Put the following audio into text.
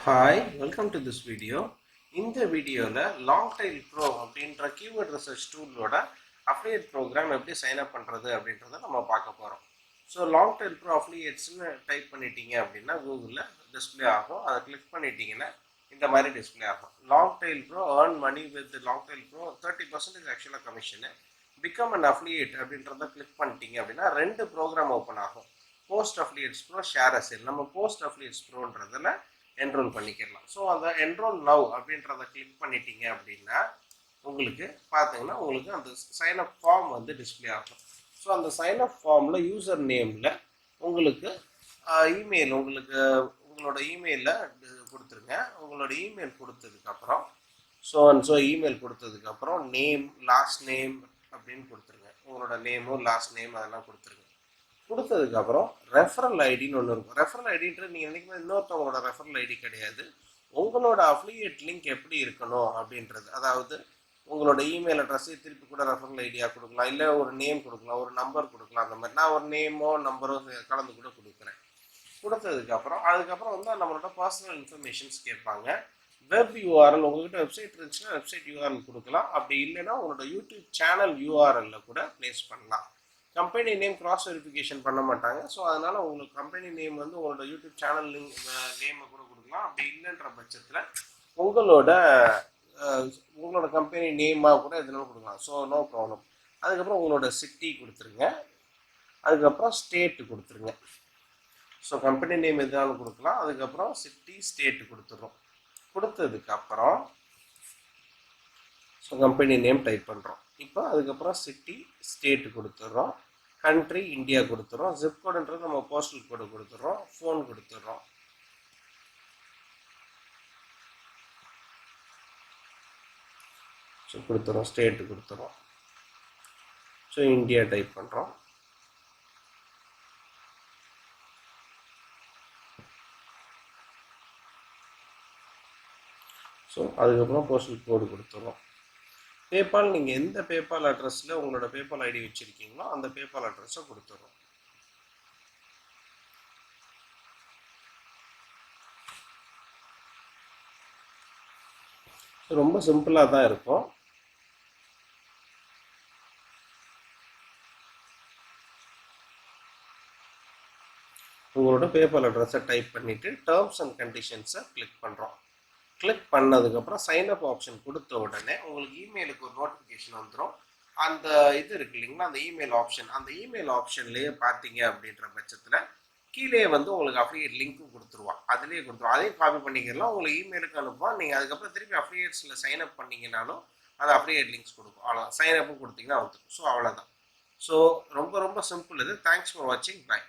Hi, welcome to this video. இந்த வீடியோவில் long tail pro அப்படின்ற கீவேர்ட் ரிசர்ச் டூலோட அஃபிலியேட் ப்ரோக்ராம் எப்படி சைன் அப் பண்ணுறது அப்படின்றத நம்ம பார்க்க போகிறோம். ஸோ லாங் டைல் ப்ரோ அஃபிலியேட்ஸ்னு டைப் பண்ணிட்டீங்க அப்படின்னா கூகுளில் டிஸ்பிளே ஆகும். அதை கிளிக் பண்ணிட்டீங்கன்னா இந்த மாதிரி டிஸ்பிளே ஆகும். Long tail pro earn money with long tail pro 30% ஆக்சுவலாக கமிஷனு. பிகம் அண்ட் அஃபிலியேட் அப்படின்றத கிளிக் பண்ணிட்டீங்க அப்படின்னா ரெண்டு ப்ரோக்ராம் ஓப்பன் ஆகும். Post affiliates pro, ShareASale. நம்ம போஸ்ட் அஃபிலியேட்ஸ் ப்ரோன்றதில் என்ரோல் பண்ணிக்கலாம். ஸோ அந்த என்ரோல் நவ் அப்படின்றத கிளிக் பண்ணிட்டீங்க அப்படின்னா உங்களுக்கு பார்த்தீங்கன்னா உங்களுக்கு அந்த சைன் அப் ஃபார்ம் வந்து டிஸ்பிளே ஆகும். ஸோ அந்த சைன் அப் ஃபார்மில் யூசர் நேமில் உங்களுக்கு இமெயில் உங்களோட இமெயிலில் கொடுத்துருங்க. உங்களோட இமெயில் கொடுத்ததுக்கப்புறம் ஸோ இமெயில் கொடுத்ததுக்கப்புறம் நேம், லாஸ்ட் நேம் அப்படின்னு கொடுத்துருங்க. உங்களோட நேமோ லாஸ்ட் நேம் அதெல்லாம் கொடுத்துருங்க. கொடுத்ததுக்கப்புறம் ரெஃபரல் ஐடின்னு ஒன்று இருக்கும். ரெஃபரல் ஐடின்றது நீங்கள் என்றைக்குமே இன்னொருத்தவங்களோட ரெஃபரல் ஐடி கிடையாது. உங்களோட அஃபிலியேட் லிங்க் எப்படி இருக்கணும் அப்படின்றது, அதாவது உங்களோட இமெயில் அட்ரஸை திருப்பி கூட ரெஃபரல் ஐடியாக கொடுக்கலாம், இல்லை ஒரு நேம் கொடுக்கலாம், ஒரு நம்பர் கொடுக்கலாம். அந்த மாதிரி நான் ஒரு நேமோ நம்பரோ கலந்து கூட கொடுக்குறேன். கொடுத்ததுக்கப்புறம் அதுக்கப்புறம் வந்து நம்மளோட பர்சனல் இன்ஃபர்மேஷன்ஸ் கேட்பாங்க. வெப் யூஆர்எல் உங்கள்கிட்ட வெப்சைட் இருந்துச்சுன்னா வெப்சைட் யூஆர்எல் கொடுக்கலாம். அப்படி இல்லைன்னா உங்களோட யூடியூப் சேனல் யூஆர்எல்ல கூட ப்ளேஸ் பண்ணலாம். கம்பெனி நேம் கிராஸ் வெரிஃபிகேஷன் பண்ண மாட்டாங்க. ஸோ அதனால் உங்களுக்கு கம்பெனி நேம் வந்து உங்களோட யூடியூப் சேனல் நேமை கூட கொடுக்கலாம். அப்படி இல்லைன்ற பட்சத்தில் உங்களோட கம்பெனி நேமாக கூட எதுனாலும் கொடுக்கலாம். So no problem. அதுக்கப்புறம் உங்களோட சிட்டி கொடுத்துருங்க. அதுக்கப்புறம் ஸ்டேட்டு கொடுத்துருங்க. ஸோ கம்பெனி நேம் எதுனாலும் கொடுக்கலாம். அதுக்கப்புறம் சிட்டி, ஸ்டேட்டு கொடுத்துட்றோம். கொடுத்ததுக்கப்புறம் ஸோ கம்பெனி நேம் டைப் பண்ணுறோம். இப்போ அதுக்கப்புறம் சிட்டி, ஸ்டேட்டு கொடுத்துட்றோம். கண்ட்ரி இந்தியா கொடுத்துறோம். ஜிப் கோடுன்றது நம்ம போஸ்டல் கோடு கொடுத்துட்றோம். ஃபோன் கொடுத்துட்றோம். ஸோ கொடுத்துறோம். ஸ்டேட்டு கொடுத்துறோம். ஸோ இந்தியா டைப் பண்ணுறோம். ஸோ அதுக்கப்புறம் போஸ்டல் கோடு கொடுத்துறோம். பேபால் நீங்கள் எந்த பேபால் அட்ரஸில் உங்களோட பேபால் ஐடி வச்சுருக்கீங்களோ அந்த பேபால் அட்ரஸை கொடுத்துட்றோம். ரொம்ப சிம்பிளாக தான் இருக்கும். உங்களோட பேபால் அட்ரஸை டைப் பண்ணிவிட்டு டேர்ம்ஸ் அண்ட் கண்டிஷன்ஸை கிளிக் பண்ணுறோம். கிளிக் பண்ணதுக்கப்புறம் சைன் அப் ஆப்ஷன் கொடுத்த உடனே உங்களுக்கு இமெயிலுக்கு ஒரு நோட்டிஃபிகேஷன் வந்துடும். அந்த இது இருக்கு இல்லைங்களா, அந்த இமெயில் ஆப்ஷன்லேயே பார்த்தீங்க அப்படின்ற பட்சத்தில் கீழே வந்து உங்களுக்கு அஃபிலியேட் லிங்க்கும் கொடுத்துருவான். அதிலே கொடுத்துருவோம். அதையும் காப்பி பண்ணிக்கலாம். உங்களுக்கு இமெயிலுக்கு அனுப்புவான். நீங்கள் அதுக்கப்புறம் திருப்பி அஃபிலியேட்ஸில் சைன் அப் பண்ணிங்கனாலும் அது அஃபிலியேட் லிங்க்ஸ் கொடுக்கும். அவ்வளோதான். சைன் அப்பும் கொடுத்தீங்கன்னா வந்துடும். ஸோ அவ்வளோதான். ஸோ ரொம்ப ரொம்ப சிம்பிள் இது. தேங்க்ஸ் ஃபார் வாட்சிங். பை.